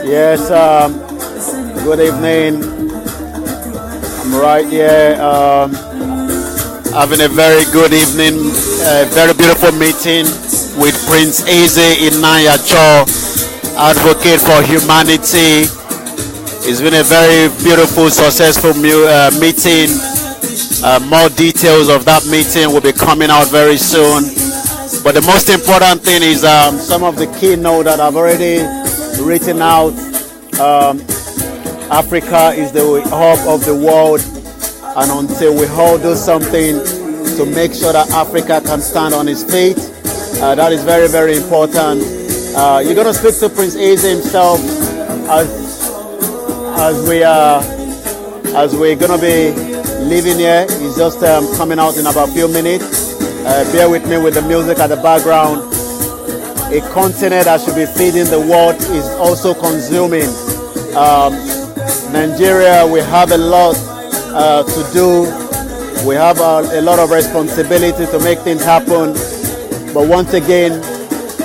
Yes, good evening. I'm right here having a very good evening, a very beautiful meeting with Prince Eze Ihenacho, advocate for humanity. It's been a very beautiful, successful meeting. More details of that meeting will be coming out very soon. But the most important thing is some of the keynote that I've already written out. Africa is the hub of the world, and until we all do something to make sure that Africa can stand on its feet, that is very, very important. You're going to speak to Prince Eze himself as we're going to be leaving here. He's just coming out in about a few minutes. Bear with me with the music at the background. A continent that should be feeding the world is also consuming. Nigeria, we have a lot to do. We have a lot of responsibility to make things happen. But once again,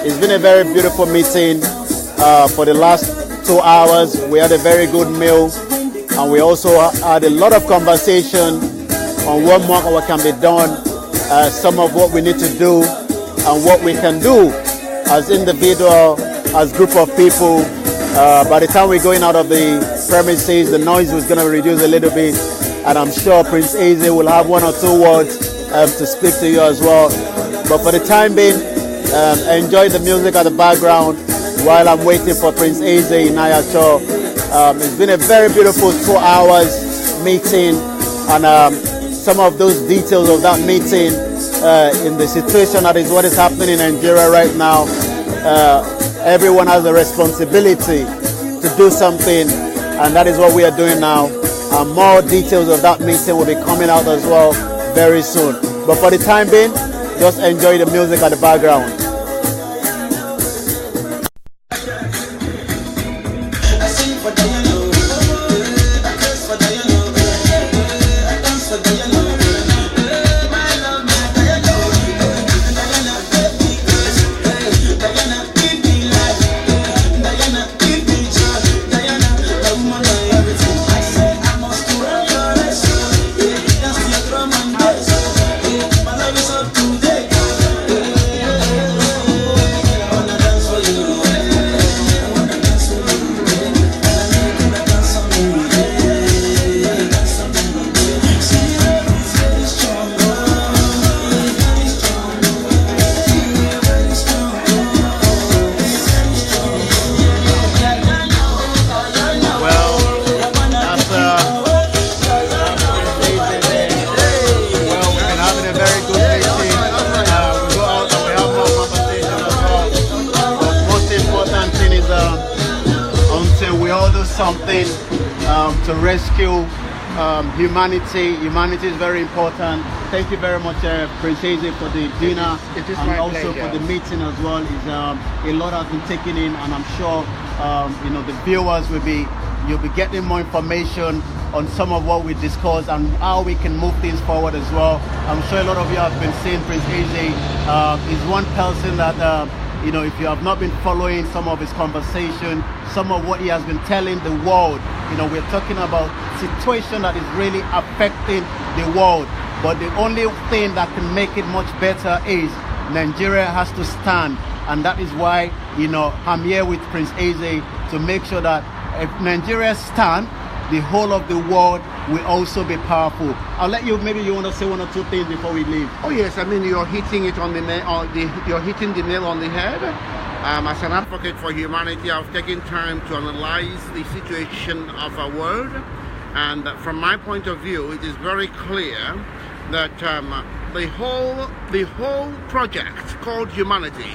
it's been a very beautiful meeting. For the last 2 hours, we had a very good meal, and we also had a lot of conversation on what more can be done, some of what we need to do, and what we can do as individual, as group of people. By the time we're going out of the premises, the noise was going to reduce a little bit, and I'm sure Prince Eze will have 1 or 2 words to speak to you as well. But for the time being, enjoy the music at the background while I'm waiting for Prince Eze Ihenacho. It's been a very beautiful 2 hours meeting, and some of those details of that meeting in the situation that is what is happening in Nigeria right now. Everyone has a responsibility to do something, and that is what we are doing now. And more details of that meeting will be coming out as well very soon. But for the time being, just enjoy the music at the background. Something to rescue humanity. Humanity is very important. Thank you very much, Prince Eze, for the dinner and also for the meeting as well. A lot has been taken in, and I'm sure the viewers you'll be getting more information on some of what we discussed and how we can move things forward as well. I'm sure a lot of you have been seeing Prince Eze is one person that if you have not been following some of his conversation, some of what he has been telling the world, we're talking about situation that is really affecting the world. But the only thing that can make it much better is Nigeria has to stand. And that is why, I'm here with Prince Eze to make sure that if Nigeria stands, the whole of the world will also be powerful. I'll let you, maybe you want to say one or two things before we leave. Oh yes, I mean, you're hitting it on the you're hitting the nail on the head. As an advocate for humanity, I've taken time to analyze the situation of our world, and from my point of view, it is very clear that the whole project called humanity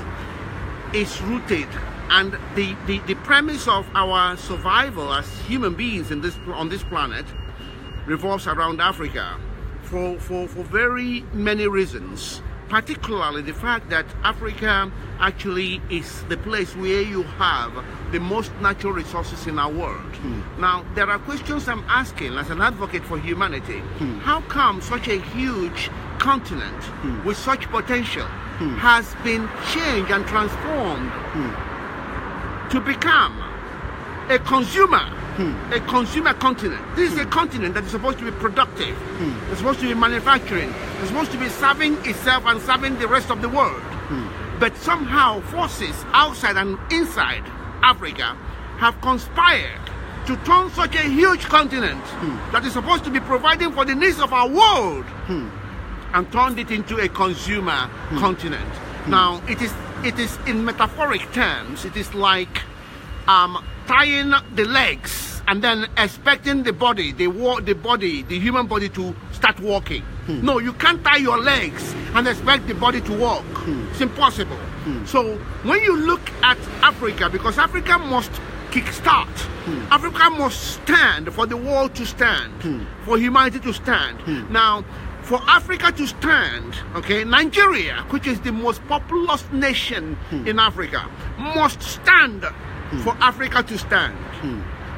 is rooted, and the premise of our survival as human beings on this planet revolves around Africa for very many reasons, particularly the fact that Africa actually is the place where you have the most natural resources in our world. Now, there are questions I'm asking as an advocate for humanity. How come such a huge continent with such potential has been changed and transformed to become a consumer continent? This is a continent that is supposed to be productive. It's supposed to be manufacturing. It's supposed to be serving itself and serving the rest of the world. But somehow forces outside and inside Africa have conspired to turn such a huge continent that is supposed to be providing for the needs of our world and turned it into a consumer continent. Now, it is in metaphoric terms, it is like tying the legs and then expecting the human body to start walking. No, you can't tie your legs and expect the body to walk. It's impossible. So when you look at Africa, because Africa must kickstart, Africa must stand for the world to stand, for humanity to stand. Now, for Africa to stand, okay, Nigeria, which is the most populous nation in Africa, must stand for Africa to stand.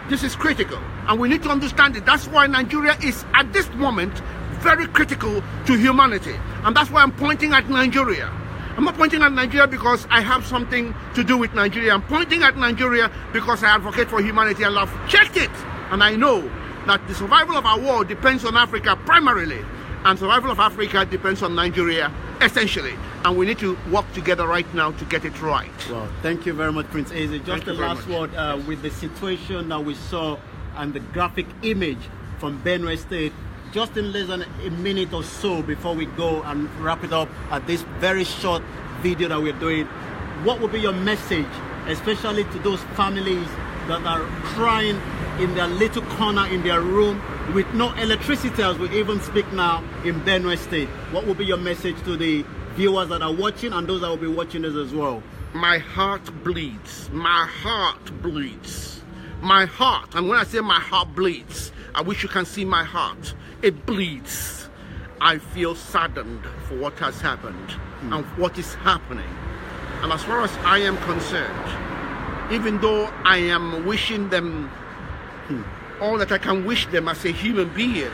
This is critical, and we need to understand it. That's why Nigeria is, at this moment, very critical to humanity, and that's why I'm pointing at Nigeria. I'm not pointing at Nigeria because I have something to do with Nigeria. I'm pointing at Nigeria because I advocate for humanity, and I've checked it, and I know that the survival of our world depends on Africa primarily, and survival of Africa depends on Nigeria essentially, and we need to work together right now to get it right. Well, thank you very much, Prince Eze. Just the last word with the situation that we saw and the graphic image from Benue State, just in less than a minute or so before we go and wrap it up at this very short video that we're doing, what would be your message, especially to those families that are crying in their little corner in their room with no electricity, as we even speak now in Benue State? What will be your message to the viewers that are watching and those that will be watching this as well? My heart bleeds. My heart bleeds. My heart, and when I say my heart bleeds, I wish you can see my heart. It bleeds. I feel saddened for what has happened and what is happening. And as far as I am concerned, even though I am wishing them all that I can wish them as a human being,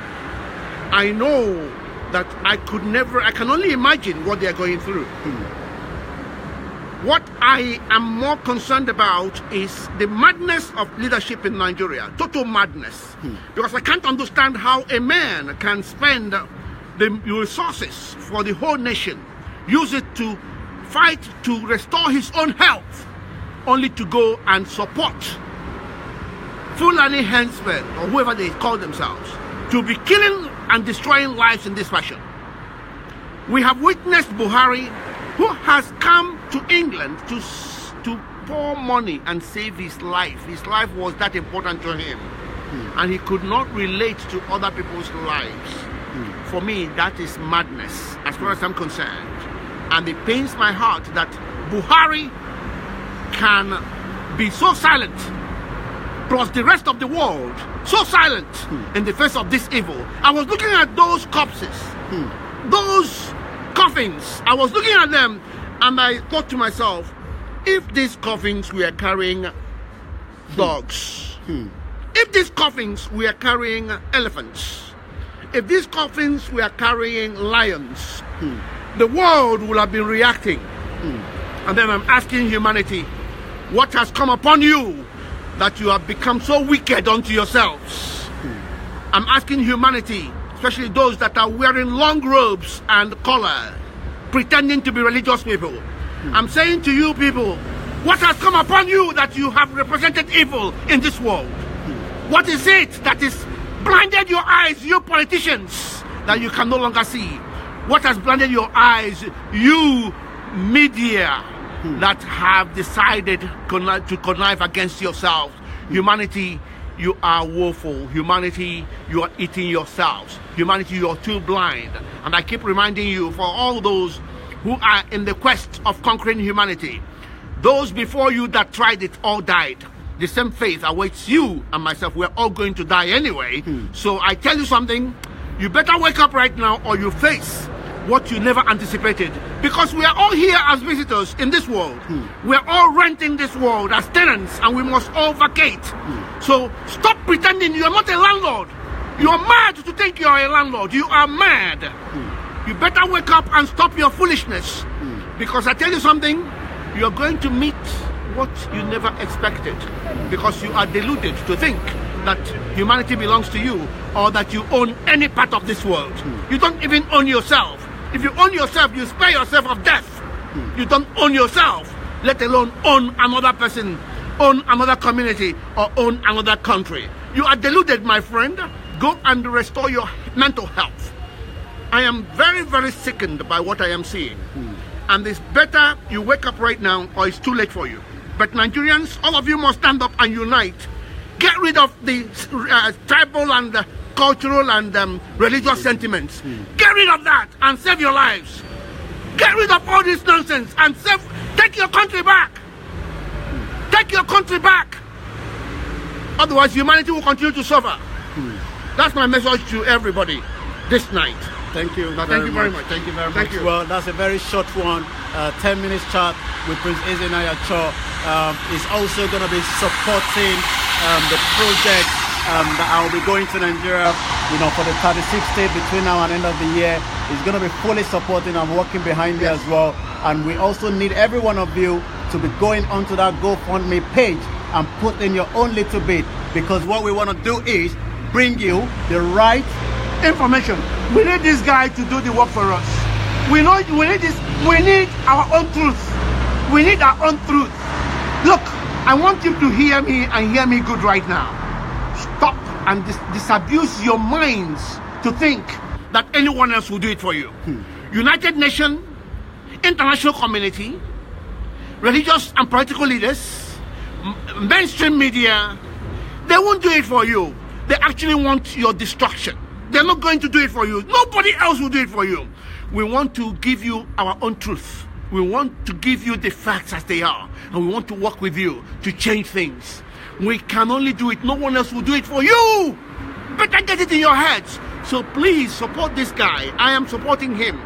I know that I can only imagine what they are going through. What I am more concerned about is the madness of leadership in Nigeria, total madness. Because I can't understand how a man can spend the resources for the whole nation, use it to fight to restore his own health, only to go and support Fulani henchmen, or whoever they call themselves, to be killing and destroying lives in this fashion. We have witnessed Buhari, who has come to England to pour money and save his life. His life was that important to him, and he could not relate to other people's lives. For me, that is madness, as far as I'm concerned. And it pains my heart that Buhari can be so silent, plus the rest of the world, so silent in the face of this evil. I was looking at those corpses, those coffins. I was looking at them and I thought to myself, if these coffins were carrying dogs, if these coffins were carrying elephants, if these coffins were carrying lions, the world would have been reacting. And then I'm asking humanity, what has come upon you that you have become so wicked unto yourselves? I'm asking humanity, especially those that are wearing long robes and collar, pretending to be religious people. I'm saying to you people, what has come upon you that you have represented evil in this world? What is it that is blinded your eyes, you politicians, that you can no longer see? What has blinded your eyes, you media, that have decided to connive against yourselves? Humanity, you are woeful. Humanity, you are eating yourselves. Humanity, you are too blind. And I keep reminding you, for all those who are in the quest of conquering humanity, those before you that tried it all died. The same fate awaits you and myself. We're all going to die anyway. So I tell you something, you better wake up right now, or you face what you never anticipated. Because we are all here as visitors in this world. We're all renting this world as tenants, and we must all vacate. So stop pretending you are not a landlord. You are mad to think you are a landlord. You are mad. You better wake up and stop your foolishness. Because I tell you something, you're going to meet what you never expected. Because you are deluded to think that humanity belongs to you, or that you own any part of this world. You don't even own yourself. If you own yourself, you spare yourself of death. You don't own yourself, let alone own another person, own another community, or own another country. You are deluded, my friend. Go and restore your mental health. I am very, very sickened by what I am seeing. And it's better you wake up right now, or it's too late for you. But Nigerians, all of you must stand up and unite. Get rid of the tribal and cultural and religious sentiments. Get rid of that and save your lives. Get rid of all this nonsense and take your country back. Take your country back. Otherwise, humanity will continue to suffer. That's my message to everybody this night. Thank you. Thank you very much. Thank you very much. Well, that's a very short one. 10 minutes chat with Prince Eze Ihenacho. Is also going to be supporting the project that I will be going to Nigeria, for the 36th state between now and end of the year. He's going to be fully supporting and working behind me as well. And we also need every one of you to be going onto that GoFundMe page and put in your own little bit, because what we want to do is bring you the right information. We need this guy to do the work for us. We need this. We need our own truth. We need our own truth. Look, I want you to hear me and hear me good right now. Stop and disabuse your minds to think that anyone else will do it for you. United Nations, international community, religious and political leaders, mainstream media, they won't do it for you. They actually want your destruction. They're not going to do it for you. Nobody else will do it for you. We want to give you our own truth. We want to give you the facts as they are. And we want to work with you to change things. We can only do it. No one else will do it for you. Better get it in your heads. So please support this guy. I am supporting him.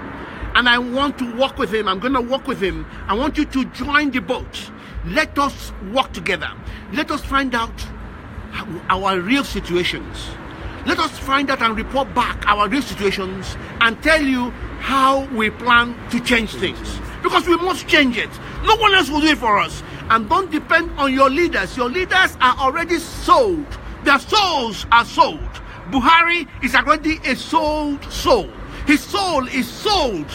And I want to work with him. I'm going to work with him. I want you to join the boat. Let us work together. Let us find out our real situations. Let us find out and report back our real situations and tell you how we plan to change things. Because we must change it. No one else will do it for us. And don't depend on your leaders. Your leaders are already sold. Their souls are sold. Buhari is already a sold soul. His soul is sold.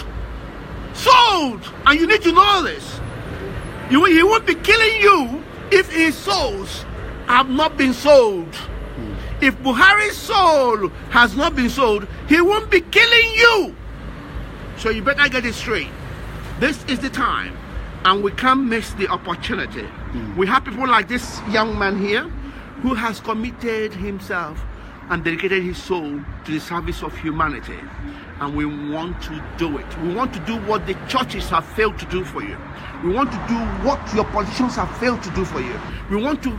Sold! And you need to know this. He won't be killing you if his souls have not been sold. If Buhari's soul has not been sold, he won't be killing you. So you better get it straight. This is the time, and we can't miss the opportunity. We have people like this young man here who has committed himself and dedicated his soul to the service of humanity. And we want to do it. We want to do what the churches have failed to do for you. We want to do what your politicians have failed to do for you. We want to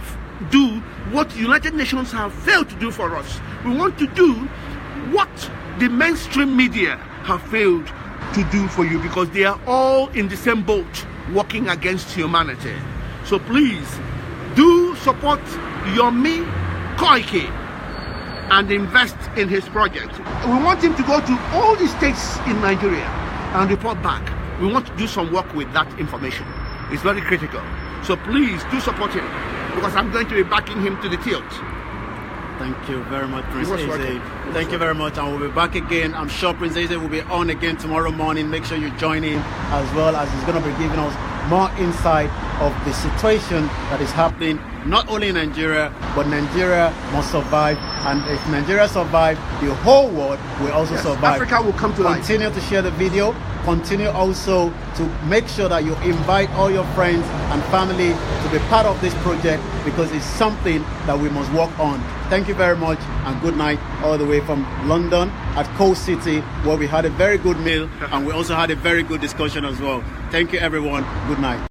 do what the United Nations have failed to do for us. We want to do what the mainstream media have failed to do for you, because they are all in the same boat working against humanity. So please do support Olayomi Koiki and invest in his project. We want him to go to all the states in Nigeria and report back. We want to do some work with that information. It's very critical. So please do support him, because I'm going to be backing him to the tilt. Thank you very much, Prince Eze. Thank you very much, and we'll be back again. I'm sure Prince Eze will be on again tomorrow morning. Make sure you join him, as well as he's going to be giving us more insight of the situation that is happening not only in Nigeria, but Nigeria must survive. And if Nigeria survives, the whole world will also survive. Africa will come to life. Continue to share the video. Continue also to make sure that you invite all your friends and family to be part of this project, because it's something that we must work on. Thank you very much, and good night all the way from London at Coast City, where we had a very good meal and we also had a very good discussion as well. Thank you everyone. Good night.